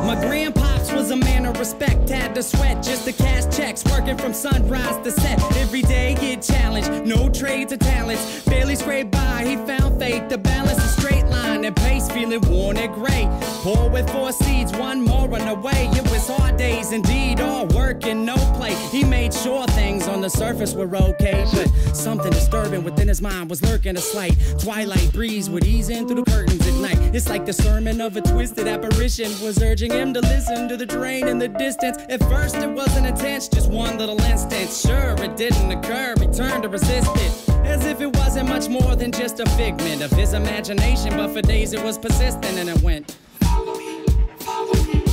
My grandpops was a man of respect, had to sweat just to cash checks, working from sunrise to set. Every day get challenged, no trades or talents. Barely scraped by, he found faith to balance a straight line and pace, feeling worn and gray. Poor with 4 seeds, one more on the way. It was hard days indeed, all work and no play. He made sure things on the surface were okay, but something disturbing within his mind was lurking. A slight twilight breeze would ease in through the curtains at night. It's like the sermon of a twisted apparition was urging him to listen to the train in the distance. At first it wasn't intense, just one little instance. Sure, it didn't occur, he turned to resist it, as if it wasn't much more than just a figment of his imagination. But for days it was persistent, and it went, follow me, follow me,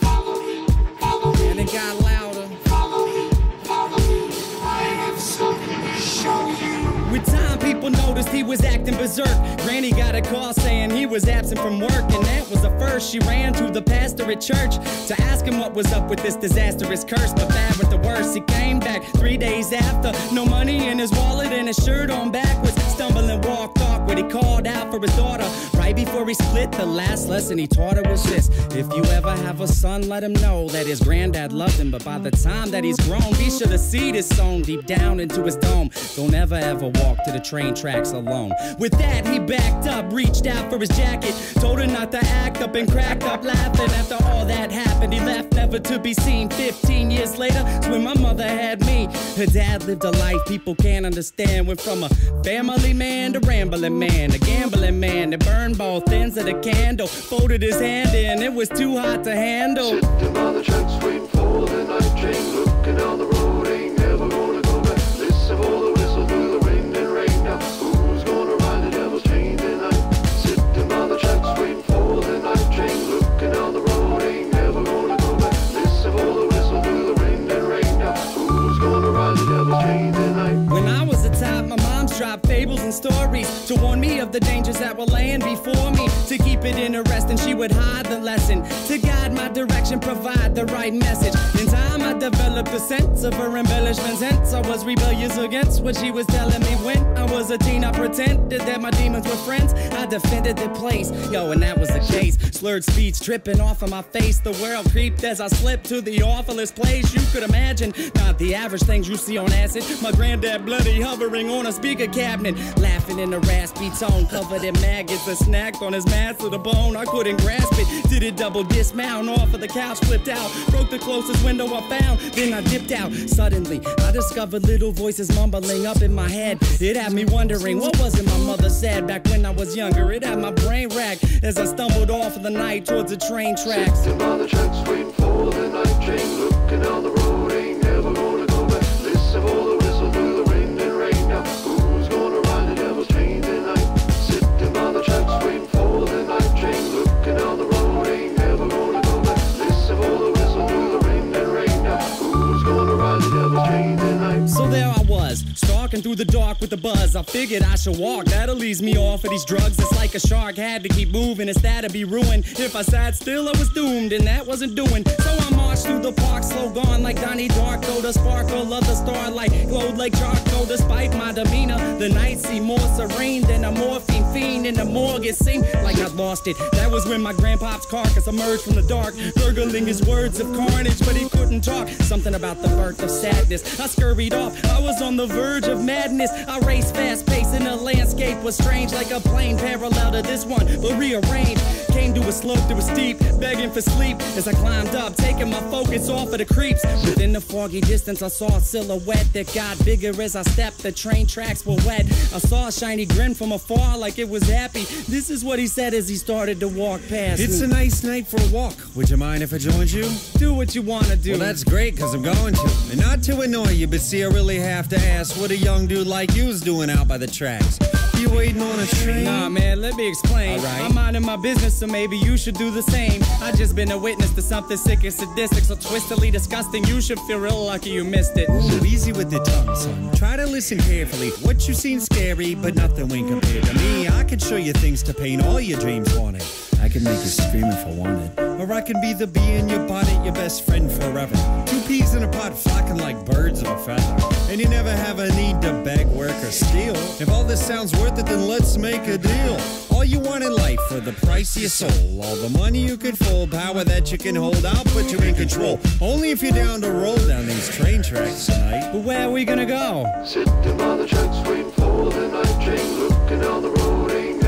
follow me, follow me. And it got louder, follow me, follow me, I have something to show you. With time, people noticed he was acting berserk. Granny got a call saying he was absent from work, and that was the first. She ran to the pastor at church to ask him what was up with this disastrous curse. But bad with the worst, he came back 3 days after. No money in his wallet and his shirt on backwards. Stumbling, walked awkward. He called out for his daughter right before he split. The last lesson he taught her was this: if you ever have a son, let him know that his granddad loved him. But by the time that he's grown, be sure the seed is sown deep down into his dome. Don't ever walk to the train tracks alone. With that, he backed up, reached out for his jacket, told her not to act up, and cracked up laughing. After all that happened, he left never to be seen. 15 years later, it's when my mother had me. Her dad lived a life people can't understand. Went from a family man to rambling man, a gambling man that burned both ends of the candle. Folded his hand in, it was too hot to handle. Sitting on the tracks waiting for the night train, looking down the road, ain't never gonna go back. Listen for the whistle through the wind and rain. Now who's gonna ride the devil's chain tonight? Sitting on the tracks waiting for the night train, looking down the road, ain't never gonna go back. Listen for the whistle through the wind and rain. Now who's gonna ride the devil's chain tonight? When I was a child, my mom's dropped fables and stories to warn me of the dangers that were laying before me. To keep it interesting, she would hide the lesson, to guide my direction, provide the right message. In time, I developed a sense of her embellishments, hence I was rebellious against what she was telling me. When I was a teen, I pretended that my demons were friends. I defended the place, yo, and that was the case. Slurred speech dripping off of my face. The world creeped as I slipped to the awfulest place you could imagine. Not the average things you see on acid. My granddad bloody hovering on a speaker cabinet, laughing in a raspy tone, covered in maggots that snacked on his mass to the bone. I couldn't grasp it. Did it double dismount off of the couch, flipped out, broke the closest window I found, then I dipped out. Suddenly, I discovered little voices mumbling up in my head. It had me wondering, what was it my mother said back when I was younger? It had my brain racked as I stumbled off of the night towards the train tracks. Sitting on the tracks waiting for the night train, looking down the road, ain't never gonna go back. Listen for the whistle through the wind and rain. Now who's gonna ride the devil's chain tonight? Sitting on the tracks waiting for the night train, looking down the road, ain't never gonna go back. Listen for the whistle through the wind and rain. Now who's gonna ride the devil's chain tonight? So there I was, stalking through the dark with the buzz. I figured I should walk, that'll ease me off of these drugs. It's like a shark, had to keep moving, it's that'd be ruined. If I sat still, I was doomed, and that wasn't doing. So I marched through the park, slow gone like Donnie Darko. The sparkle of the starlight glowed like charcoal. Despite my demeanor, the night seemed more serene than a morphine fiend in the morgue. It seemed like I'd lost it. That was when my grandpop's carcass emerged from the dark, gurgling his words of carnage, but he couldn't talk. Something about the birth of sadness. I scurried off, I was on the verge of madness. I raced fast paced and the landscape was strange, like a plane parallel to this one, but rearranged. Came to a slope that was steep, begging for sleep as I climbed up, taking my focus off of the creeps. Within the foggy distance, I saw a silhouette that got bigger as I stepped. The train tracks were wet. I saw a shiny grin from afar like it was happy. This is what he said as he started to walk past me. It's a nice night for a walk. Would you mind if I joined you? Do what you wanna do. Well, that's great, cause I'm going to. And not to annoy you, but see, I really have to ask what a young dude like you's doing out by the tracks. You waiting on a train? Nah, man, let me explain. All right. I'm minding my business, so maybe you should do the same. I just been a witness to something sick and sadistic, so twistedly disgusting. You should feel real lucky you missed it. Ooh, easy with the tongue, son. Try to listen carefully. What you seen scary, but nothing when compared to me. I could show you things to paint all your dreams wanted. I can make you scream if I wanted. Or I can be the bee in your bonnet, your best friend forever. Two peas in a pod flocking like birds of a feather. And you never have a need to beg, work, or steal. If all this sounds worth it, then let's make a deal. All all you want in life for the price of your soul. All the money you could fold, power that you can hold out, but you're in control. Only if you're down to roll down these train tracks tonight. But where are we gonna go? Sitting by the tracks waiting for the night train, looking down the road, ain't